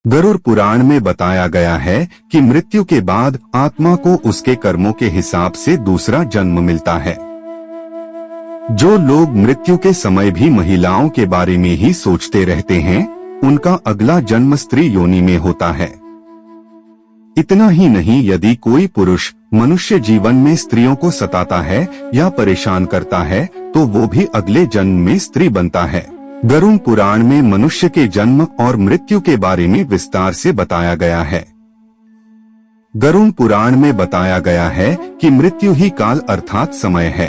गरुड़ पुराण में बताया गया है कि मृत्यु के बाद आत्मा को उसके कर्मों के हिसाब से दूसरा जन्म मिलता है। जो लोग मृत्यु के समय भी महिलाओं के बारे में ही सोचते रहते हैं, उनका अगला जन्म स्त्री योनि में होता है। इतना ही नहीं, यदि कोई पुरुष मनुष्य जीवन में स्त्रियों को सताता है या परेशान करता है, तो वो भी अगले जन्म में स्त्री बनता है। गरुड़ पुराण में मनुष्य के जन्म और मृत्यु के बारे में विस्तार से बताया गया है। गरुड़ पुराण में बताया गया है कि मृत्यु ही काल अर्थात समय है,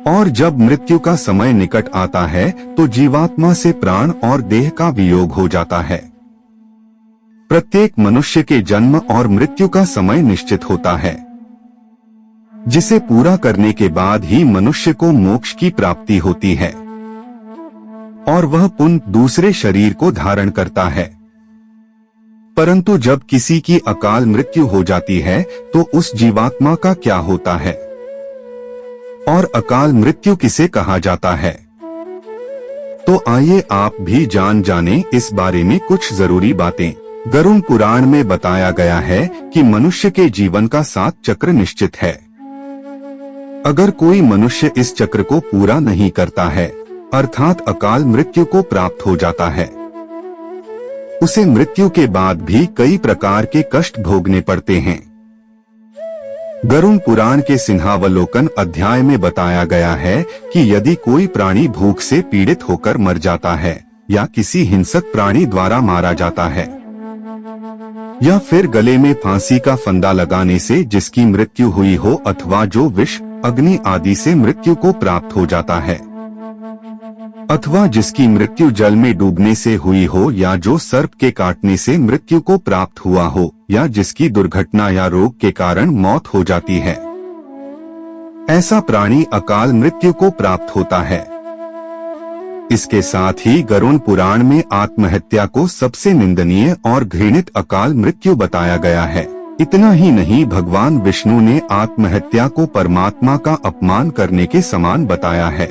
और जब मृत्यु का समय निकट आता है तो जीवात्मा से प्राण और देह का वियोग हो जाता है। प्रत्येक मनुष्य के जन्म और मृत्यु का समय निश्चित होता है, जिसे पूरा करने के बाद ही मनुष्य को मोक्ष की प्राप्ति होती है और वह पुनः दूसरे शरीर को धारण करता है। परंतु जब किसी की अकाल मृत्यु हो जाती है तो उस जीवात्मा का क्या होता है और अकाल मृत्यु किसे कहा जाता है, तो आइए आप भी जाने इस बारे में कुछ जरूरी बातें। गरुड़ पुराण में बताया गया है कि मनुष्य के जीवन का 7 चक्र निश्चित है। अगर कोई मनुष्य इस चक्र को पूरा नहीं करता है, अर्थात अकाल मृत्यु को प्राप्त हो जाता है, उसे मृत्यु के बाद भी कई प्रकार के कष्ट भोगने पड़ते हैं। गरुड़ पुराण के सिंहावलोकन अध्याय में बताया गया है कि यदि कोई प्राणी भूख से पीड़ित होकर मर जाता है या किसी हिंसक प्राणी द्वारा मारा जाता है या फिर गले में फांसी का फंदा लगाने से जिसकी मृत्यु हुई हो, अथवा जो विष, अग्नि आदि से मृत्यु को प्राप्त हो जाता है, अथवा जिसकी मृत्यु जल में डूबने से हुई हो, या जो सर्प के काटने से मृत्यु को प्राप्त हुआ हो, या जिसकी दुर्घटना या रोग के कारण मौत हो जाती है, ऐसा प्राणी अकाल मृत्यु को प्राप्त होता है। इसके साथ ही गरुड़ पुराण में आत्महत्या को सबसे निंदनीय और घृणित अकाल मृत्यु बताया गया है। इतना ही नहीं, भगवान विष्णु ने आत्महत्या को परमात्मा का अपमान करने के समान बताया है।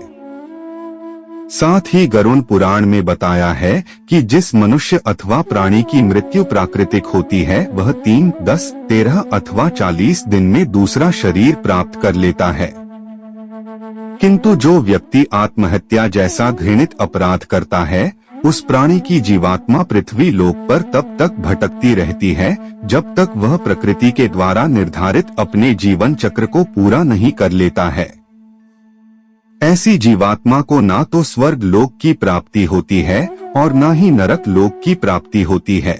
साथ ही गरुड़ पुराण में बताया है कि जिस मनुष्य अथवा प्राणी की मृत्यु प्राकृतिक होती है, वह 3, 10, 13 अथवा 40 दिन में दूसरा शरीर प्राप्त कर लेता है। किंतु जो व्यक्ति आत्महत्या जैसा घृणित अपराध करता है, उस प्राणी की जीवात्मा पृथ्वी लोक पर तब तक भटकती रहती है जब तक वह प्रकृति के द्वारा निर्धारित अपने जीवन चक्र को पूरा नहीं कर लेता है। ऐसी जीवात्मा को ना तो स्वर्ग लोक की प्राप्ति होती है और ना ही नरक लोक की प्राप्ति होती है।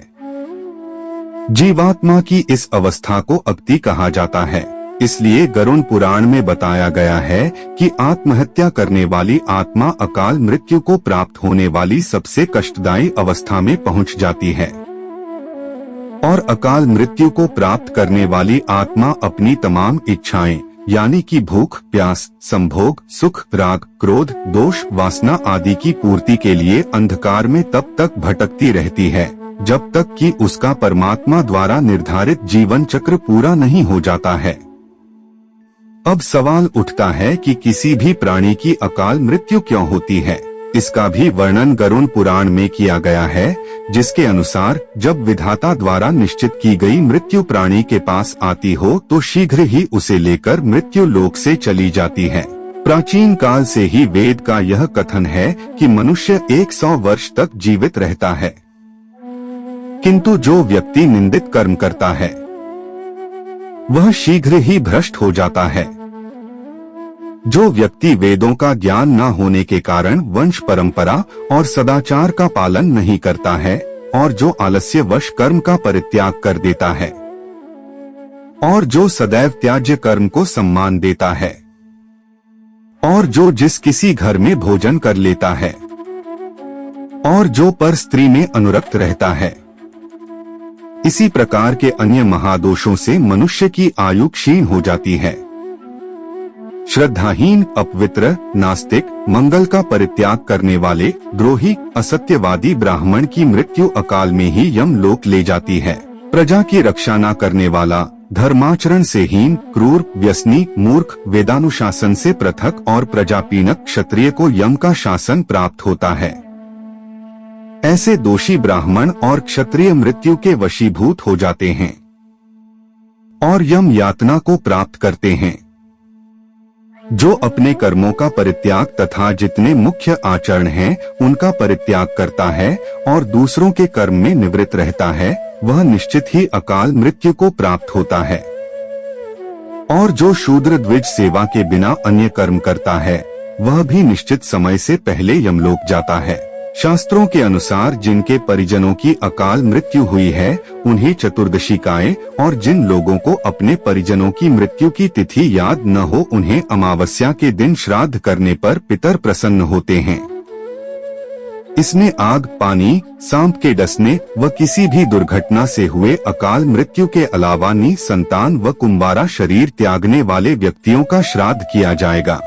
जीवात्मा की इस अवस्था को अक्ति कहा जाता है। इसलिए गरुड़ पुराण में बताया गया है कि आत्महत्या करने वाली आत्मा अकाल मृत्यु को प्राप्त होने वाली सबसे कष्टदायी अवस्था में पहुंच जाती है, और अकाल मृत्यु को प्राप्त करने वाली आत्मा अपनी तमाम इच्छाएं, यानी कि भूख, प्यास, संभोग, सुख, राग, क्रोध, दोष, वासना आदि की पूर्ति के लिए अंधकार में तब तक भटकती रहती है जब तक कि उसका परमात्मा द्वारा निर्धारित जीवन चक्र पूरा नहीं हो जाता है। अब सवाल उठता है कि किसी भी प्राणी की अकाल मृत्यु क्यों होती है। इसका भी वर्णन गरुड़ पुराण में किया गया है, जिसके अनुसार जब विधाता द्वारा निश्चित की गई मृत्यु प्राणी के पास आती हो तो शीघ्र ही उसे लेकर मृत्यु लोक से चली जाती है। प्राचीन काल से ही वेद का यह कथन है कि मनुष्य 100 वर्ष तक जीवित रहता है, किंतु जो व्यक्ति निंदित कर्म करता है वह शीघ्र ही भ्रष्ट हो जाता है। जो व्यक्ति वेदों का ज्ञान न होने के कारण वंश परंपरा और सदाचार का पालन नहीं करता है, और जो आलस्यवश कर्म का परित्याग कर देता है, और जो सदैव त्याज्य कर्म को सम्मान देता है, और जो जिस किसी घर में भोजन कर लेता है, और जो पर स्त्री में अनुरक्त रहता है, इसी प्रकार के अन्य महादोषों से मनुष्य की आयु क्षीण हो जाती है। श्रद्धाहीन, अपवित्र, नास्तिक, मंगल का परित्याग करने वाले, द्रोही, असत्यवादी ब्राह्मण की मृत्यु अकाल में ही यमलोक ले जाती है। प्रजा की रक्षा न करने वाला, धर्माचरण से हीन, क्रूर, व्यसनी, मूर्ख, वेदानुशासन से पृथक और प्रजापीड़क क्षत्रिय को यम का शासन प्राप्त होता है। ऐसे दोषी ब्राह्मण और क्षत्रिय मृत्यु के वशीभूत हो जाते हैं और यम यातना को प्राप्त करते हैं। जो अपने कर्मों का परित्याग तथा जितने मुख्य आचरण हैं उनका परित्याग करता है और दूसरों के कर्म में निवृत्त रहता है, वह निश्चित ही अकाल मृत्यु को प्राप्त होता है। और जो शूद्र द्विज सेवा के बिना अन्य कर्म करता है वह भी निश्चित समय से पहले यमलोक जाता है। शास्त्रों के अनुसार जिनके परिजनों की अकाल मृत्यु हुई है उन्हें चतुर्दशिकाएं, और जिन लोगों को अपने परिजनों की मृत्यु की तिथि याद न हो उन्हें अमावस्या के दिन श्राद्ध करने पर पितर प्रसन्न होते हैं। इसमें आग, पानी, सांप के डसने व किसी भी दुर्घटना से हुए अकाल मृत्यु के अलावा निसंतान व कुंवारा शरीर त्यागने वाले व्यक्तियों का श्राद्ध किया जाएगा।